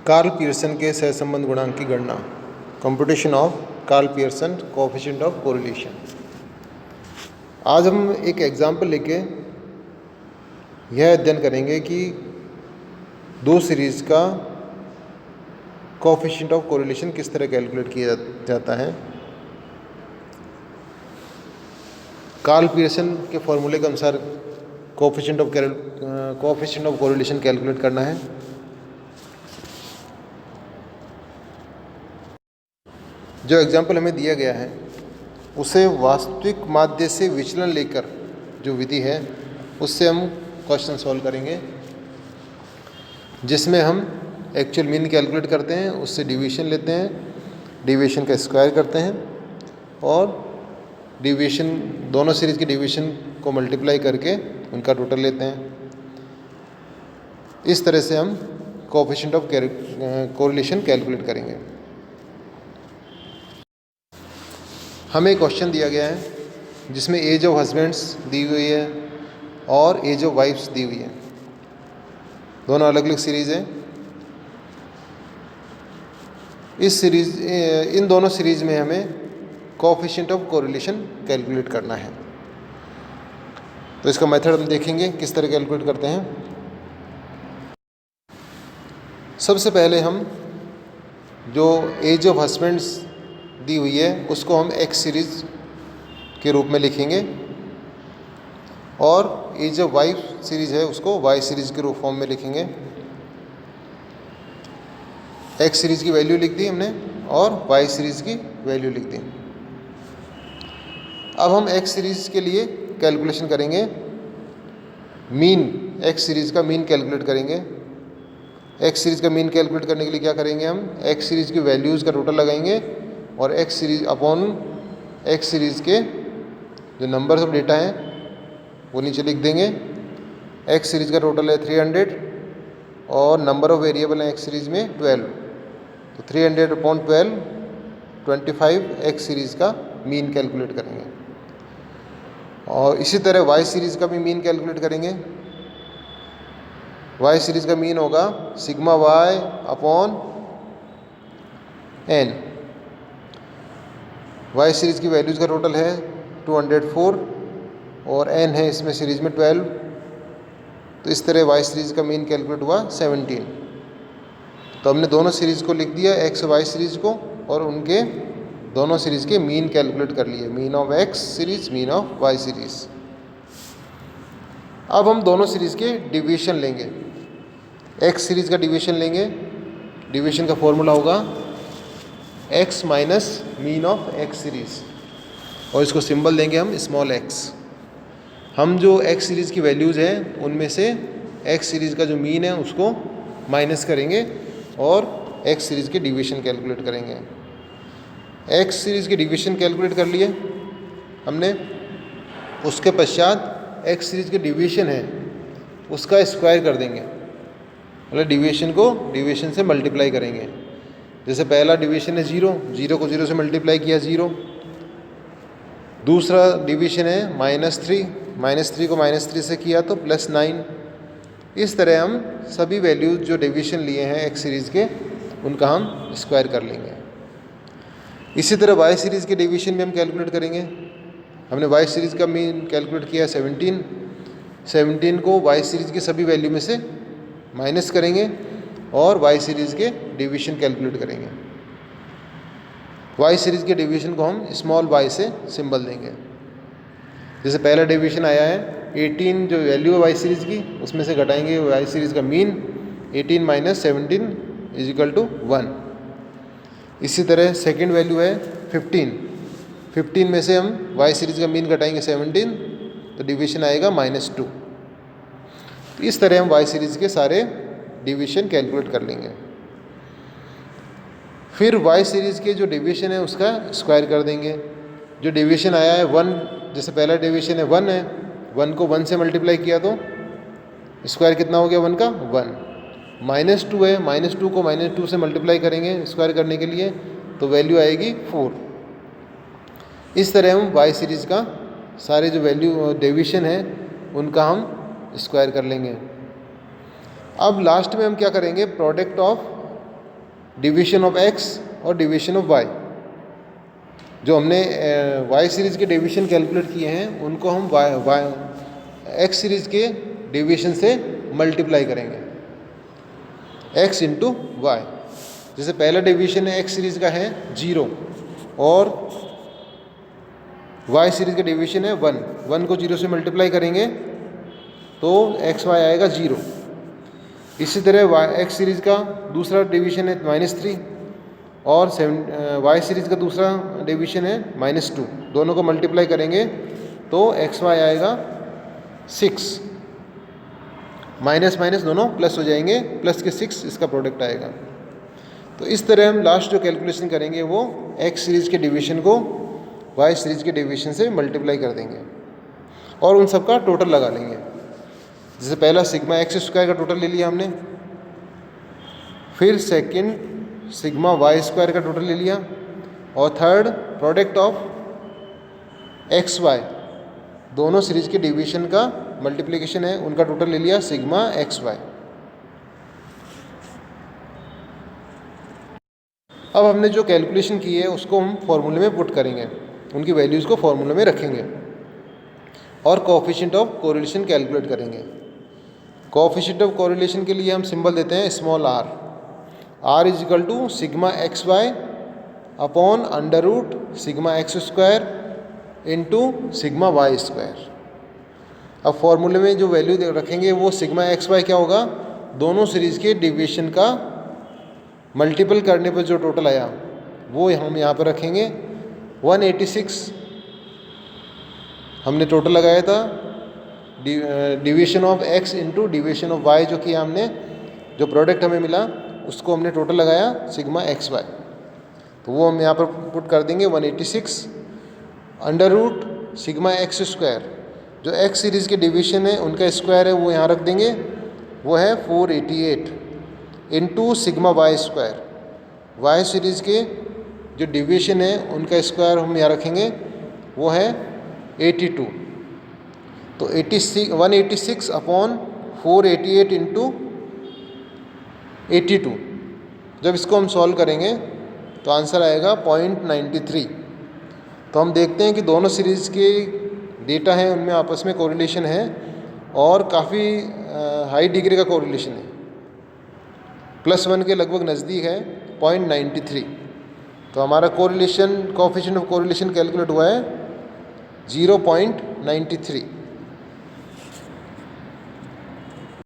Karl Pearson के सहसंबंध गुणांक की गणना, computation of Karl Pearson coefficient of correlation. आज हम एक एग्जाम्पल लेके यह अध्ययन करेंगे कि दो सीरीज का कोएफिशिएंट ऑफ कोरिलेशन किस तरह कैलकुलेट किया जाता है। कार्ल पियर्सन के फॉर्मूले के अनुसार कोएफिशिएंट ऑफ कोरिलेशन कैलकुलेट करना है। जो एग्जाम्पल हमें दिया गया है उसे वास्तविक माध्य से विचलन लेकर जो विधि है उससे हम क्वेश्चन सॉल्व करेंगे, जिसमें हम एक्चुअल मीन कैलकुलेट करते हैं, उससे डिवीजन लेते हैं, डिवीजन का स्क्वायर करते हैं और डिवीजन दोनों सीरीज के डिवीजन को मल्टीप्लाई करके उनका टोटल लेते हैं। इस तरह से हम कोएफिशिएंट ऑफ कोरिलेशन कैलकुलेट करेंगे। हमें एक क्वेश्चन दिया गया है जिसमें एज ऑफ हस्बैंड्स दी हुई है और एज ऑफ वाइफ्स दी हुई है। दोनों अलग अलग सीरीज़ हैं। इन दोनों सीरीज़ में हमें कोएफिशिएंट ऑफ कोरिलेशन कैलकुलेट करना है। तो इसका मेथड हम देखेंगे किस तरह कैलकुलेट करते हैं। सबसे पहले हम जो एज ऑफ हस्बैंड्स दी हुई है उसको हम एक्स सीरीज के रूप में लिखेंगे और एज ऑफ वाइफ सीरीज है उसको वाई सीरीज के रूप फॉर्म में लिखेंगे। एक्स सीरीज की वैल्यू लिख दी हमने और वाई सीरीज की वैल्यू लिख दी। अब हम एक्स सीरीज के लिए कैलकुलेशन करेंगे। मीन एक्स सीरीज का मीन कैलकुलेट करेंगे। एक्स सीरीज का मीन कैलकुलेट करने के लिए क्या करेंगे, हम एक्स सीरीज की वैल्यूज़ का टोटल लगाएंगे और x series upon x series के जो नंबर्स ऑफ डेटा हैं वो नीचे लिख देंगे। एक्स सीरीज़ का टोटल है 300 और नंबर ऑफ वेरिएबल हैं एक्स सीरीज़ में 12, तो 300 अपॉन 12 25 एक्स सीरीज़ का मीन कैलकुलेट करेंगे। और इसी तरह वाई सीरीज़ का भी मीन कैलकुलेट करेंगे। वाई सीरीज़ का मीन होगा sigma Y upon N. Y series की वैल्यूज़ का टोटल है 204 और एन है इसमें सीरीज़ में 12, तो इस तरह वाई सीरीज़ का मीन कैलकुलेट हुआ 17। तो हमने दोनों सीरीज़ को लिख दिया, एक्स वाई सीरीज़ को, और उनके दोनों सीरीज़ के मीन कैलकुलेट कर लिए, mean of X series, mean of Y series. अब हम दोनों सीरीज़ के डिवीजन लेंगे। एक्स सीरीज़ का डिवीजन लेंगे। डिवीजन का फॉर्मूला होगा X minus mean of X series और इसको सिंबल देंगे हम स्मॉल एक्स। हम जो एक्स सीरीज़ की वैल्यूज़ हैं उनमें से एक्स सीरीज़ का जो मीन है उसको माइनस करेंगे और एक्स सीरीज़ के डिवीजन कैलकुलेट करेंगे। एक्स सीरीज़ के डिवीजन कैलकुलेट कर लिए हमने। उसके पश्चात एक्स सीरीज़ के डिवीजन है उसका स्क्वायर कर देंगे, मतलब डिवीजन को डिवीजन से मल्टीप्लाई करेंगे। जैसे पहला डिवीजन है 0, 0 को 0 से मल्टीप्लाई किया 0। दूसरा डिवीजन है -3, -3 को -3 से किया तो +9। इस तरह हम सभी वैल्यूज जो डिवीजन लिए हैं एक्स सीरीज़ के उनका हम स्क्वायर कर लेंगे। इसी तरह वाई सीरीज़ के डिवीजन भी हम कैलकुलेट करेंगे। हमने वाई सीरीज़ का मीन कैलकुलेट किया 17 को वाई सीरीज़ की सभी वैल्यू में से माइनस करेंगे और वाई सीरीज़ के डिवीजन कैलकुलेट करेंगे। वाई सीरीज़ के डिवीजन को हम स्मॉल वाई से सिंबल देंगे। जैसे पहला डिवीजन आया है 18, जो वैल्यू है वाई सीरीज़ की उसमें से घटाएंगे वाई सीरीज़ का मीन, 18 - 17 = 1। इसी तरह सेकंड वैल्यू है 15 में से हम वाई सीरीज़ का मीन घटाएंगे 17, तो डिवीजन आएगा -2। तो इस तरह हम वाई सीरीज़ के सारे डिवीजन कैलकुलेट कर लेंगे। फिर वाई सीरीज़ के जो डिवीजन है उसका स्क्वायर कर देंगे। जो डिवीजन आया है 1, जैसे पहला डिवीजन है 1 है, 1 को 1 से मल्टीप्लाई किया तो स्क्वायर कितना हो गया 1 का 1। -2 है, -2 को -2 से मल्टीप्लाई करेंगे स्क्वायर करने के लिए तो वैल्यू आएगी 4। इस तरह हम वाई सीरीज़ का सारे जो वैल्यू डिवीजन है उनका हम स्क्वायर कर लेंगे। अब लास्ट में हम क्या करेंगे, product of division of x और डिवीजन ऑफ वाई। जो हमने वाई सीरीज़ के डिवीजन कैलकुलेट किए हैं उनको हम एक्स सीरीज़ के डिवीजन से मल्टीप्लाई करेंगे, एक्स इंटू वाई। जैसे पहला डिवीजन है एक्स सीरीज़ का है 0 और वाई सीरीज़ का डिवीजन है 1। 1 को 0 से मल्टीप्लाई करेंगे तो एक्स वाई आएगा 0। इसी तरह एक्स सीरीज़ का दूसरा डिवीजन है -3 और वाई सीरीज़ का दूसरा डिवीजन है -2। दोनों को मल्टीप्लाई करेंगे तो एक्स वाई आएगा 6। माइनस माइनस दोनों प्लस हो जाएंगे, प्लस के 6 इसका प्रोडक्ट आएगा। तो इस तरह हम लास्ट जो कैलकुलेशन करेंगे वो एक्स सीरीज़ के डिवीजन को वाई सीरीज़ के डिवीजन से मल्टीप्लाई कर देंगे और उन सब का टोटल लगा लेंगे। जैसे पहला सिग्मा एक्स स्क्वायर का टोटल ले लिया हमने, फिर सेकंड सिग्मा वाई स्क्वायर का टोटल ले लिया और third product of X Y, दोनों सीरीज़ के डिवीजन का मल्टीप्लिकेशन है, उनका टोटल ले लिया सिग्मा एक्स वाई। अब हमने जो कैलकुलेशन की है उसको हम फॉर्मूले में पुट करेंगे, उनकी वैल्यूज़ को फॉर्मूले में रखेंगे और कोएफिशिएंट ऑफ कोरिलेशन कैलकुलेट करेंगे। कोएफिशिएंट ऑफ कोरिलेशन के लिए हम सिंबल देते हैं small r। r is equal to sigma X Y upon under root sigma X square into sigma Y square. अब फॉर्मूले में जो वैल्यू रखेंगे वो सिग्मा एक्स वाई क्या होगा, दोनों सीरीज़ के डिवीजन का मल्टीपल करने पर जो टोटल आया वो हम यहाँ पर रखेंगे 186। हमने टोटल लगाया था division of X into division of Y, जो कि हमने जो प्रोडक्ट हमें मिला उसको हमने टोटल लगाया सिग्मा एक्स वाई। तो वो हम यहाँ पर पुट कर देंगे 186 under root sigma X square. जो एक्स सीरीज़ के डिवीजन है उनका स्क्वायर है वो यहाँ रख देंगे, वो है 488 into sigma Y square. Y series के जो डिवीजन है उनका स्क्वायर हम यहाँ रखेंगे, वो है 82। तो 186 अपॉन 488 इंटू 82। जब इसको हम सॉल्व करेंगे तो आंसर आएगा 0.93। तो हम देखते हैं कि दोनों सीरीज़ के डेटा हैं उनमें आपस में कोरिलेशन है और काफ़ी हाई डिग्री का कोरिलेशन है, +1 के लगभग नज़दीक है 0.93। तो हमारा correlation coefficient of correlation calculate हुआ है 0.93।